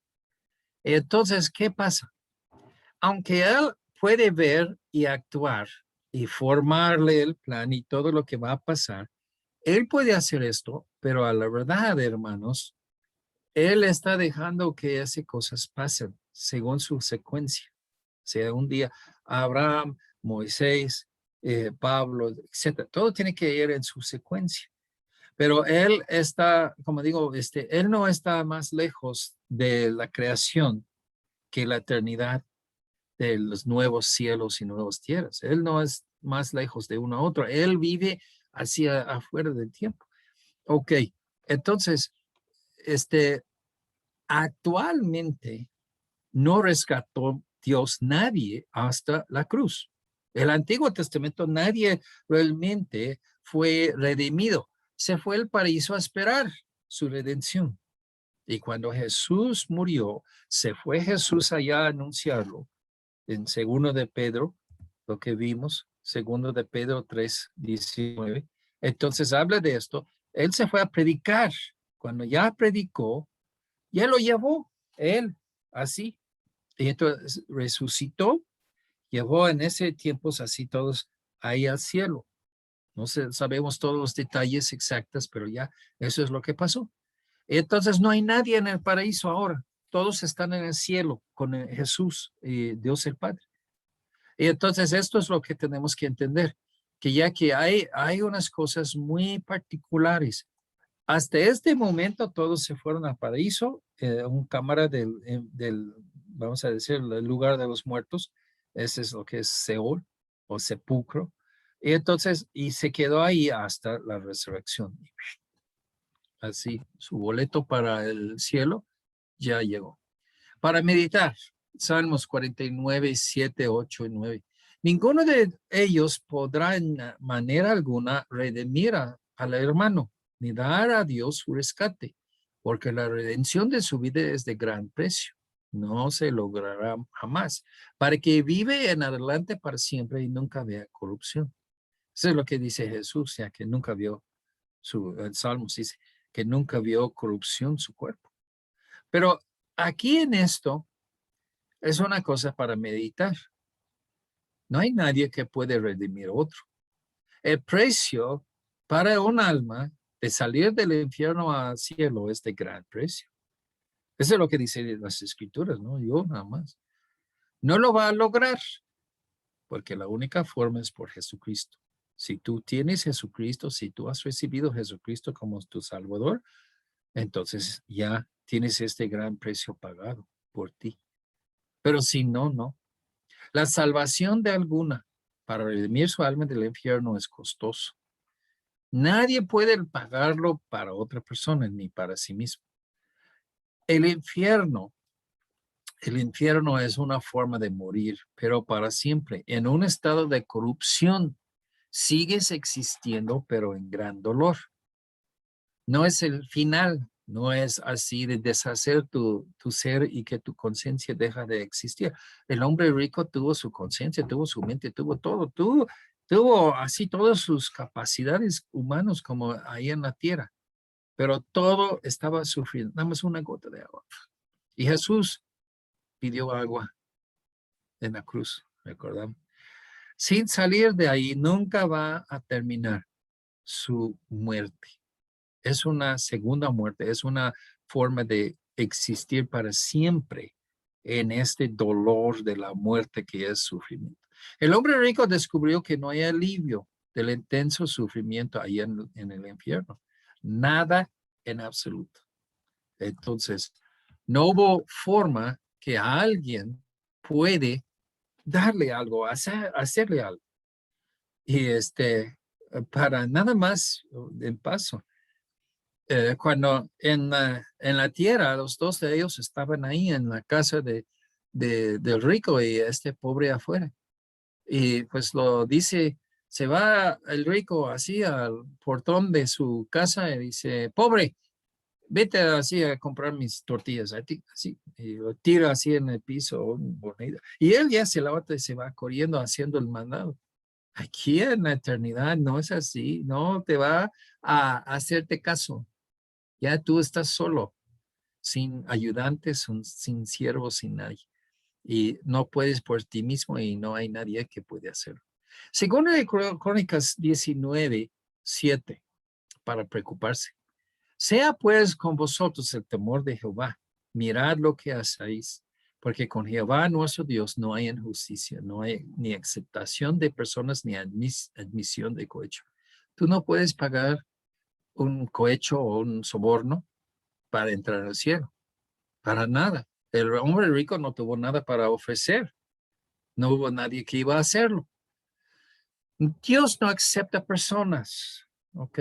Entonces, ¿qué pasa? Aunque Él puede ver y actuar y formarle el plan y todo lo que va a pasar, Él puede hacer esto, pero a la verdad, hermanos, Él está dejando que esas cosas pasen según su secuencia. sea un día Abraham, Moisés, Pablo, etcétera. Todo tiene que ir en su secuencia. Pero él está, como digo, él no está más lejos de la creación que la eternidad de los nuevos cielos y nuevas tierras. Él no es más lejos de uno a otro. Él vive hacia afuera del tiempo. Ok, entonces, actualmente no rescató Dios nadie hasta la cruz. El Antiguo Testamento nadie realmente fue redimido. Se fue al paraíso a esperar su redención. Y cuando Jesús murió, se fue Jesús allá a anunciarlo. En segundo de Pedro, lo que vimos, segundo de Pedro 3:19. Entonces habla de esto. Él se fue a predicar. Cuando ya predicó, ya lo llevó él, así. Y entonces resucitó, llevó en ese tiempo así todos ahí al cielo. No sé, sabemos todos los detalles exactos, pero ya eso es lo que pasó. Entonces no hay nadie en el paraíso ahora. Todos están en el cielo con Jesús y Dios el Padre. Y entonces esto es lo que tenemos que entender, que ya que hay unas cosas muy particulares. Hasta este momento todos se fueron al paraíso, un cámara del, vamos a decir, el lugar de los muertos. Ese es lo que es Seol o sepulcro. Y entonces, y se quedó ahí hasta la resurrección. Así, su boleto para el cielo ya llegó. Para meditar, Salmos 49, 7, 8 y 9. Ninguno de ellos podrá en manera alguna redimir al hermano, ni dar a Dios su rescate, porque la redención de su vida es de gran precio. No se logrará jamás, para que vive en adelante para siempre y nunca vea corrupción. Eso es lo que dice Jesús, ya que nunca vio el Salmos dice que nunca vio corrupción su cuerpo. Pero aquí en esto es una cosa para meditar. No hay nadie que puede redimir a otro. El precio para un alma de salir del infierno al cielo es de gran precio. Eso es lo que dicen las escrituras, ¿no? Yo nada más. No lo va a lograr porque la única forma es por Jesucristo. Si tú tienes Jesucristo, si tú has recibido Jesucristo como tu Salvador, entonces ya tienes este gran precio pagado por ti. Pero si no, no. La salvación de alguna para redimir su alma del infierno es costoso. Nadie puede pagarlo para otra persona ni para sí mismo. El infierno es una forma de morir, pero para siempre, en un estado de corrupción. Sigues existiendo, pero en gran dolor. No es el final, no es así de deshacer tu ser y que tu conciencia deja de existir. El hombre rico tuvo su conciencia, tuvo su mente, tuvo todo, tuvo así todas sus capacidades humanas como ahí en la tierra, pero todo estaba sufriendo, nada más una gota de agua. Y Jesús pidió agua en la cruz, recordamos. Sin salir de ahí, nunca va a terminar su muerte. Es una segunda muerte, es una forma de existir para siempre en este dolor de la muerte que es sufrimiento. El hombre rico descubrió que no hay alivio del intenso sufrimiento ahí en el infierno. Nada en absoluto. Entonces, no hubo forma que a alguien puede darle algo, hacerle algo. Y para nada más en paso. Cuando en la tierra, los dos de ellos estaban ahí en la casa del rico y este pobre afuera. Y pues lo dice, se va el rico así al portón de su casa y dice, pobre, vete así a comprar mis tortillas, así, y lo tira así en el piso, bonito. Y él ya se levanta y se va corriendo haciendo el mandado. Aquí en la eternidad no es así, no te va a hacerte caso. Ya tú estás solo, sin ayudantes, sin siervos, sin nadie. Y no puedes por ti mismo y no hay nadie que puede hacerlo. Según de Crónicas 19:7, para preocuparse. Sea pues con vosotros el temor de Jehová. Mirad lo que hacéis, Porque con Jehová nuestro Dios no hay injusticia, no hay ni aceptación de personas ni admisión de cohecho. Tú no puedes pagar un cohecho o un soborno para entrar al cielo, para nada. El hombre rico no tuvo nada para ofrecer, no hubo nadie que iba a hacerlo. Dios no acepta personas, ¿ok?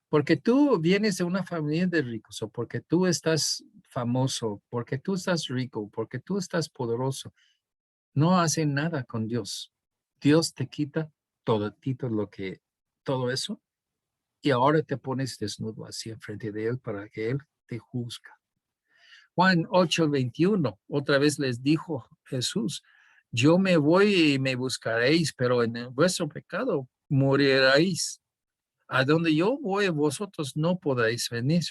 Porque tú vienes de una familia de ricos o porque tú estás famoso, porque tú estás rico, porque tú estás poderoso, no hace nada con Dios. Dios te quita todo eso, y ahora te pones desnudo así enfrente de Él para que Él te juzga. Juan 8:21, otra vez les dijo Jesús, yo me voy y me buscaréis, pero en vuestro pecado moriréis. A donde yo voy, vosotros no podéis venir.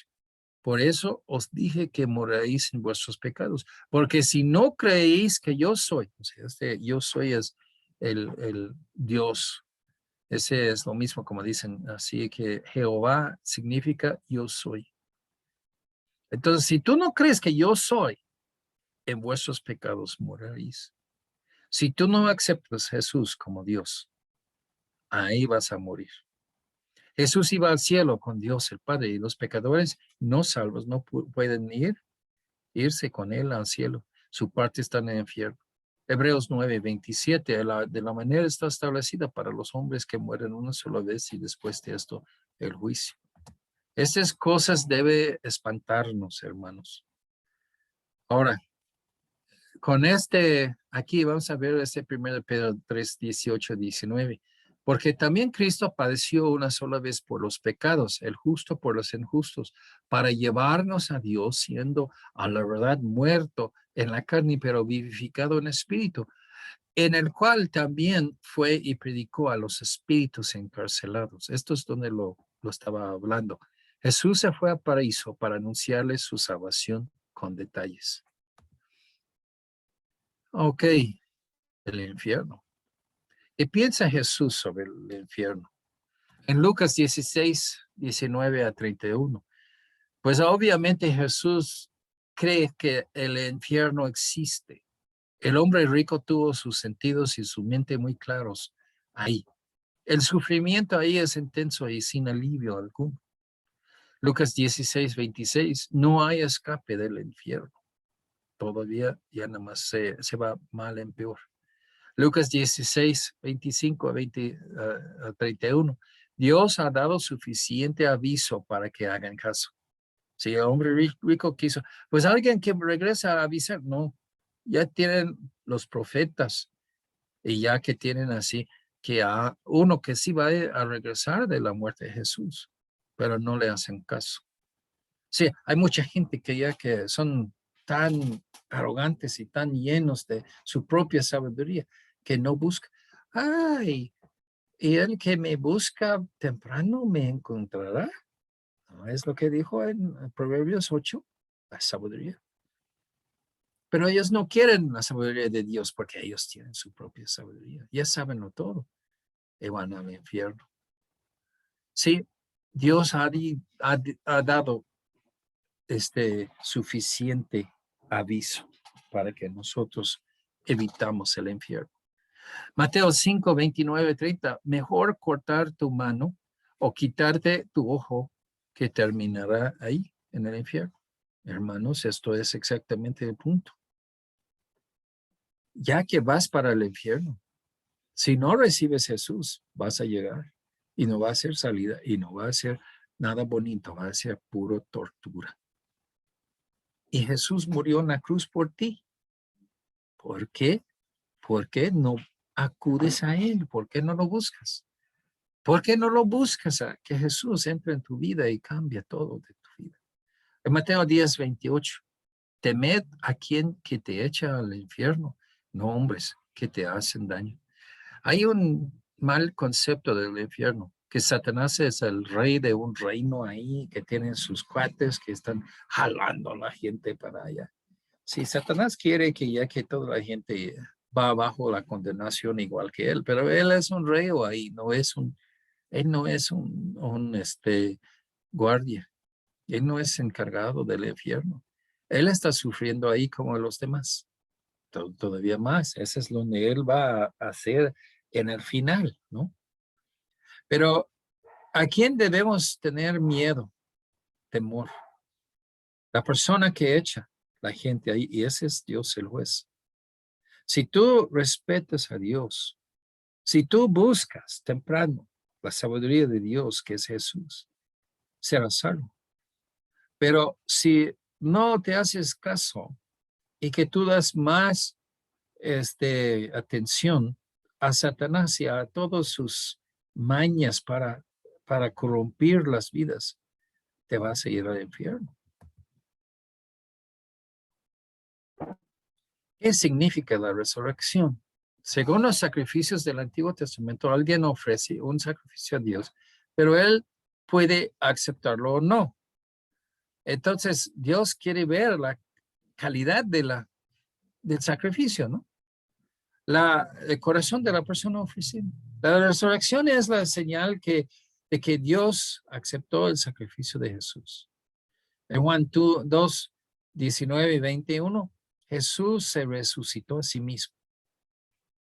Por eso os dije que moriréis en vuestros pecados. Porque si no creéis que yo soy, o sea, yo soy es el Dios. Ese es lo mismo como dicen, así que Jehová significa yo soy. Entonces, si tú no crees que yo soy, en vuestros pecados moriréis. Si tú no aceptas a Jesús como Dios, ahí vas a morir. Jesús iba al cielo con Dios el Padre y los pecadores no salvos no pueden irse con él al cielo. Su parte está en el infierno. Hebreos 9:27, de la manera está establecida para los hombres que mueren una sola vez y después de esto el juicio. Estas cosas debe espantarnos, hermanos. Ahora, con aquí vamos a ver 1 Pedro 3:18-19, porque también Cristo padeció una sola vez por los pecados, el justo por los injustos, para llevarnos a Dios, siendo a la verdad muerto en la carne, pero vivificado en espíritu, en el cual también fue y predicó a los espíritus encarcelados. Esto es donde lo estaba hablando. Jesús se fue a paraíso para anunciarles su salvación con detalles. Ok, el infierno. ¿Qué piensa Jesús sobre el infierno? En Lucas 16:19-31, pues obviamente Jesús cree que el infierno existe. El hombre rico tuvo sus sentidos y su mente muy claros ahí. El sufrimiento ahí es intenso y sin alivio alguno. Lucas 16:26, no hay escape del infierno. Todavía ya nada más se va mal en peor. Lucas 16:25-31. Dios ha dado suficiente aviso para que hagan caso. Si el hombre rico quiso, pues alguien que regresa a avisar, no, ya tienen los profetas y ya que tienen así, que uno que sí va a regresar de la muerte de Jesús, pero no le hacen caso. Sí, hay mucha gente que ya que son tan arrogantes y tan llenos de su propia sabiduría que no busca. Ay, y el que me busca temprano me encontrará. ¿No es lo que dijo en Proverbios 8? La sabiduría. Pero ellos no quieren la sabiduría de Dios porque ellos tienen su propia sabiduría. Ya saben todo y van al infierno. Sí, Dios ha dado suficiente aviso para que nosotros evitamos el infierno. Mateo 5:29-30, mejor cortar tu mano o quitarte tu ojo que terminará ahí en el infierno. Hermanos, esto es exactamente el punto. Ya que vas para el infierno, si no recibes Jesús, vas a llegar y no va a ser salida y no va a ser nada bonito, va a ser puro tortura. Y Jesús murió en la cruz por ti. ¿Por qué? ¿Por qué no acudes a Él? ¿Por qué no lo buscas? ¿Por qué no lo buscas a que Jesús entre en tu vida y cambie todo de tu vida? En Mateo 10:28, temed a quien que te echa al infierno, no hombres que te hacen daño. Hay un mal concepto del infierno, que Satanás es el rey de un reino ahí, que tienen sus cuates que están jalando a la gente para allá. Sí, Satanás quiere que ya que toda la gente va bajo la condenación igual que él, pero él es un rey o ahí, él no es un guardia, él no es encargado del infierno. Él está sufriendo ahí como los demás. todavía más. Ese es donde Él va a hacer en el final, ¿no? Pero ¿a quién debemos tener miedo, temor? La persona que echa la gente ahí, y ese es Dios el juez. Si tú respetas a Dios, si tú buscas temprano la sabiduría de Dios, que es Jesús, serás salvo. Pero si no te haces caso y que tú das más atención a Satanás y a todas sus mañas para corromper las vidas, te vas a ir al infierno. ¿Qué significa la resurrección? Según los sacrificios del Antiguo Testamento, alguien ofrece un sacrificio a Dios, pero él puede aceptarlo o no. Entonces, Dios quiere ver la calidad del sacrificio, ¿no? El corazón de la persona ofrecida. La resurrección es la señal de que Dios aceptó el sacrificio de Jesús. En Juan 2, 19 y 21, Jesús se resucitó a sí mismo.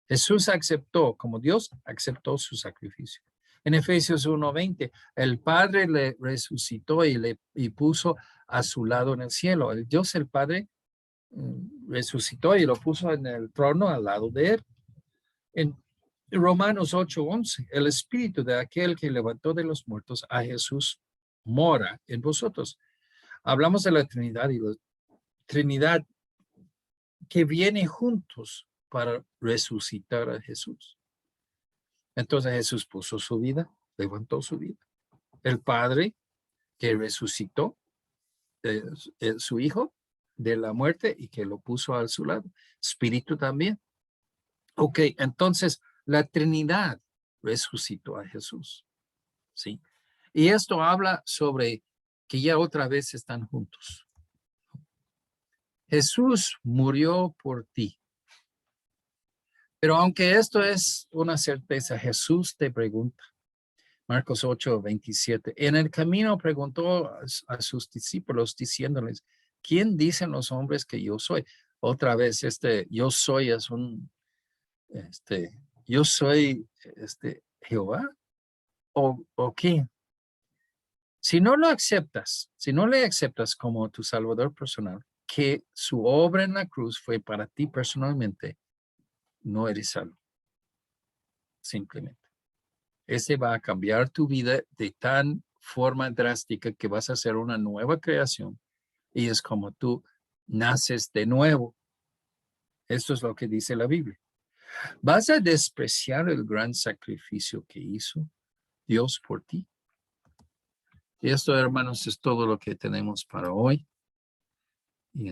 Jesús aceptó, como Dios aceptó su sacrificio. En Efesios 1:20, el Padre le resucitó y puso a su lado en el cielo. El Dios, el Padre, resucitó y lo puso en el trono al lado de él. En Romanos 8:11, el Espíritu de aquel que levantó de los muertos a Jesús mora en vosotros. Hablamos de la Trinidad y la Trinidad que viene juntos para resucitar a Jesús. Entonces Jesús puso su vida, levantó su vida. El Padre que resucitó su Hijo de la muerte y que lo puso a su lado. Espíritu también. Ok, entonces la Trinidad resucitó a Jesús. ¿Sí? Y esto habla sobre que ya otra vez están juntos. Jesús murió por ti. Pero aunque esto es una certeza, Jesús te pregunta. Marcos 8:27. En el camino preguntó a sus discípulos diciéndoles, ¿quién dicen los hombres que yo soy? Otra vez, yo soy es un, yo soy, Jehová o qué. Si no lo aceptas, si no le aceptas como tu Salvador personal, que su obra en la cruz fue para ti personalmente, no eres salvo. Simplemente. Ese va a cambiar tu vida de tan forma drástica que vas a hacer una nueva creación y es como tú naces de nuevo. Esto es lo que dice la Biblia. ¿Vas a despreciar el gran sacrificio que hizo Dios por ti? Y esto, hermanos, es todo lo que tenemos para hoy. Y